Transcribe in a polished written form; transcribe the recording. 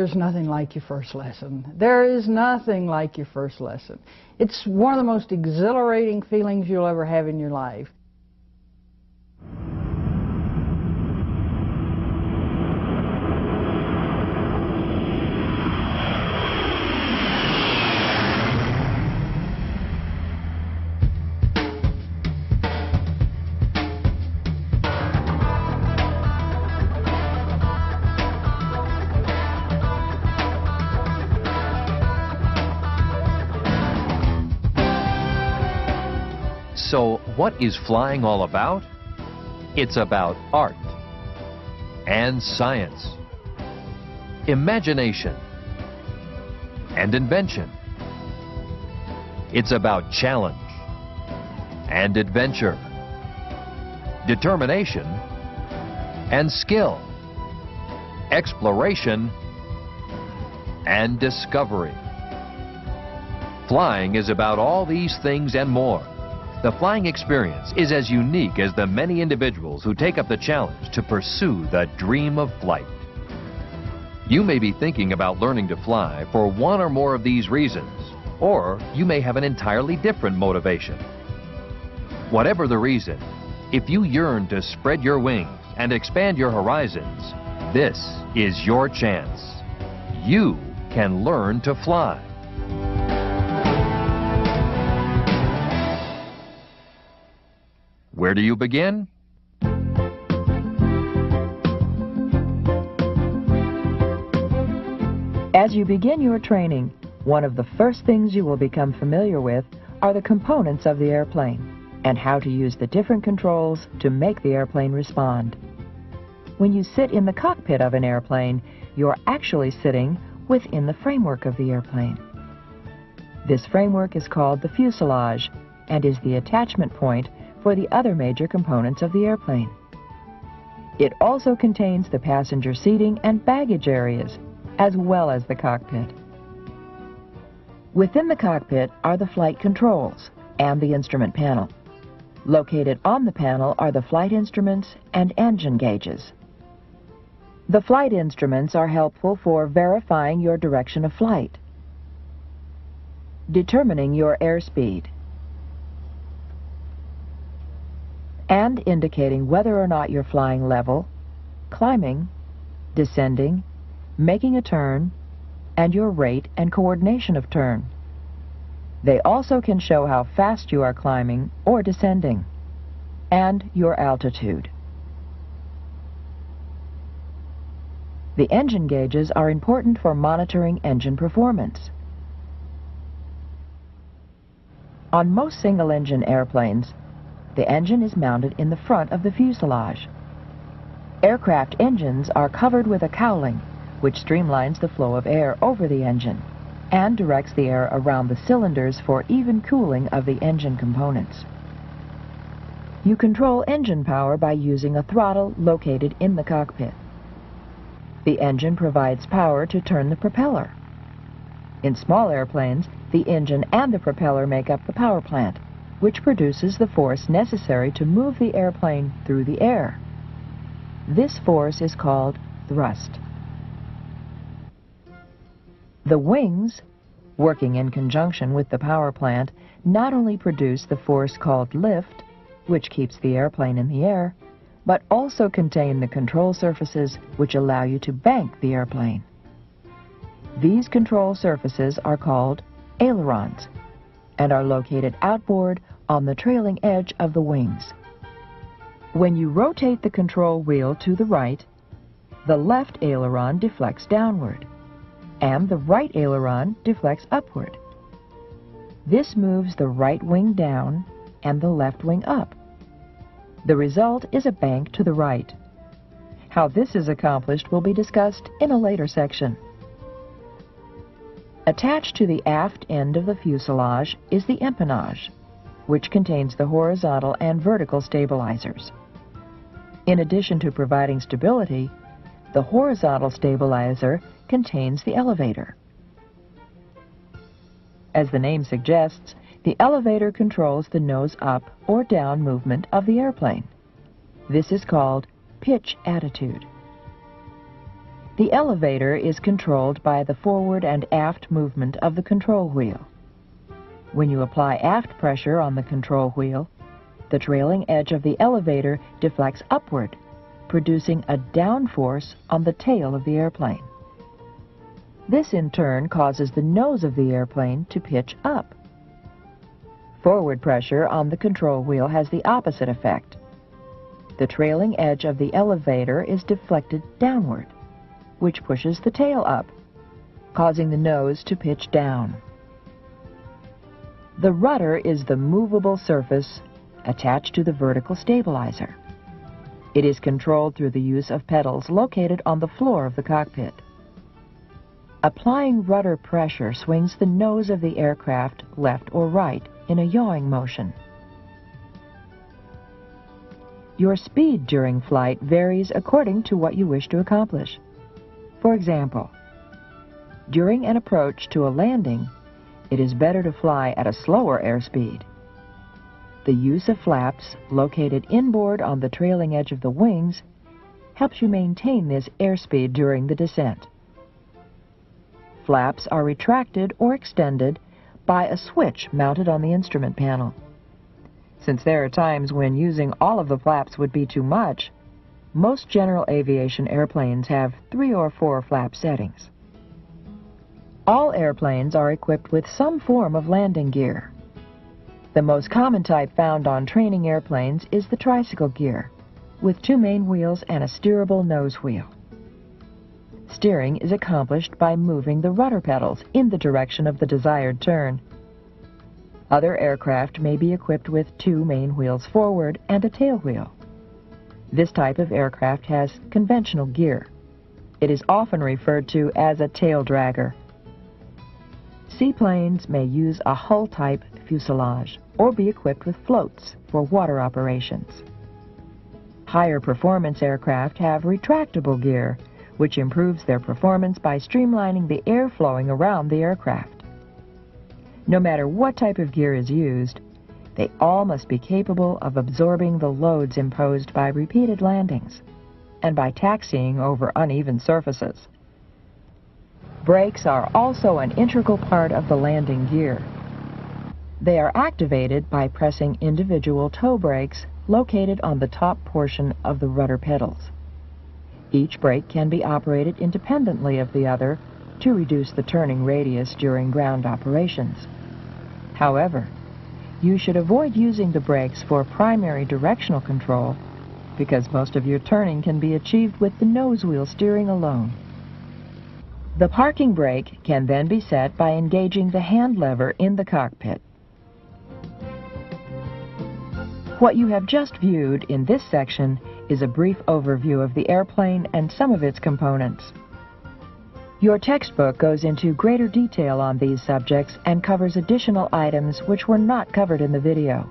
is nothing like your first lesson. There is nothing like your first lesson. It's one of the most exhilarating feelings you'll ever have in your life. So what is flying all about? It's about art and science, imagination and invention. It's about challenge and adventure, determination and skill, exploration and discovery. Flying is about all these things and more. The flying experience is as unique as the many individuals who take up the challenge to pursue the dream of flight. You may be thinking about learning to fly for one or more of these reasons, or you may have an entirely different motivation. Whatever the reason, if you yearn to spread your wings and expand your horizons, this is your chance. You can learn to fly. Where do you begin? As you begin your training, one of the first things you will become familiar with are the components of the airplane and how to use the different controls to make the airplane respond. When you sit in the cockpit of an airplane, you're actually sitting within the framework of the airplane. This framework is called the fuselage and is the attachment point for the other major components of the airplane. It also contains the passenger seating and baggage areas, as well as the cockpit. Within the cockpit are the flight controls and the instrument panel. Located on the panel are the flight instruments and engine gauges. The flight instruments are helpful for verifying your direction of flight, determining your airspeed, and indicating whether or not you're flying level, climbing, descending, making a turn, and your rate and coordination of turn. They also can show how fast you are climbing or descending, and your altitude. The engine gauges are important for monitoring engine performance. On most single-engine airplanes, the engine is mounted in the front of the fuselage. Aircraft engines are covered with a cowling, which streamlines the flow of air over the engine and directs the air around the cylinders for even cooling of the engine components. You control engine power by using a throttle located in the cockpit. The engine provides power to turn the propeller. In small airplanes, the engine and the propeller make up the power plant, which produces the force necessary to move the airplane through the air. This force is called thrust. The wings, working in conjunction with the power plant, not only produce the force called lift, which keeps the airplane in the air, but also contain the control surfaces which allow you to bank the airplane. These control surfaces are called ailerons and are located outboard on the trailing edge of the wings. When you rotate the control wheel to the right, the left aileron deflects downward, and the right aileron deflects upward. This moves the right wing down and the left wing up. The result is a bank to the right. How this is accomplished will be discussed in a later section. Attached to the aft end of the fuselage is the empennage, which contains the horizontal and vertical stabilizers. In addition to providing stability, the horizontal stabilizer contains the elevator. As the name suggests, the elevator controls the nose-up or down movement of the airplane. This is called pitch attitude. The elevator is controlled by the forward and aft movement of the control wheel. When you apply aft pressure on the control wheel, the trailing edge of the elevator deflects upward, producing a down force on the tail of the airplane. This in turn causes the nose of the airplane to pitch up. Forward pressure on the control wheel has the opposite effect. The trailing edge of the elevator is deflected downward, which pushes the tail up, causing the nose to pitch down. The rudder is the movable surface attached to the vertical stabilizer. It is controlled through the use of pedals located on the floor of the cockpit. Applying rudder pressure swings the nose of the aircraft left or right in a yawing motion. Your speed during flight varies according to what you wish to accomplish. For example, during an approach to a landing, it is better to fly at a slower airspeed. The use of flaps located inboard on the trailing edge of the wings helps you maintain this airspeed during the descent. Flaps are retracted or extended by a switch mounted on the instrument panel. Since there are times when using all of the flaps would be too much, most general aviation airplanes have 3 or 4 flap settings. All airplanes are equipped with some form of landing gear. The most common type found on training airplanes is the tricycle gear, with 2 main wheels and a steerable nose wheel. Steering is accomplished by moving the rudder pedals in the direction of the desired turn. Other aircraft may be equipped with 2 main wheels forward and a tail wheel. This type of aircraft has conventional gear. It is often referred to as a tail dragger. Seaplanes may use a hull-type fuselage or be equipped with floats for water operations. Higher performance aircraft have retractable gear, which improves their performance by streamlining the air flowing around the aircraft. No matter what type of gear is used, they all must be capable of absorbing the loads imposed by repeated landings and by taxiing over uneven surfaces. Brakes are also an integral part of the landing gear. They are activated by pressing individual toe brakes located on the top portion of the rudder pedals. Each brake can be operated independently of the other to reduce the turning radius during ground operations. However, you should avoid using the brakes for primary directional control because most of your turning can be achieved with the nose wheel steering alone. The parking brake can then be set by engaging the hand lever in the cockpit. What you have just viewed in this section is a brief overview of the airplane and some of its components. Your textbook goes into greater detail on these subjects and covers additional items which were not covered in the video.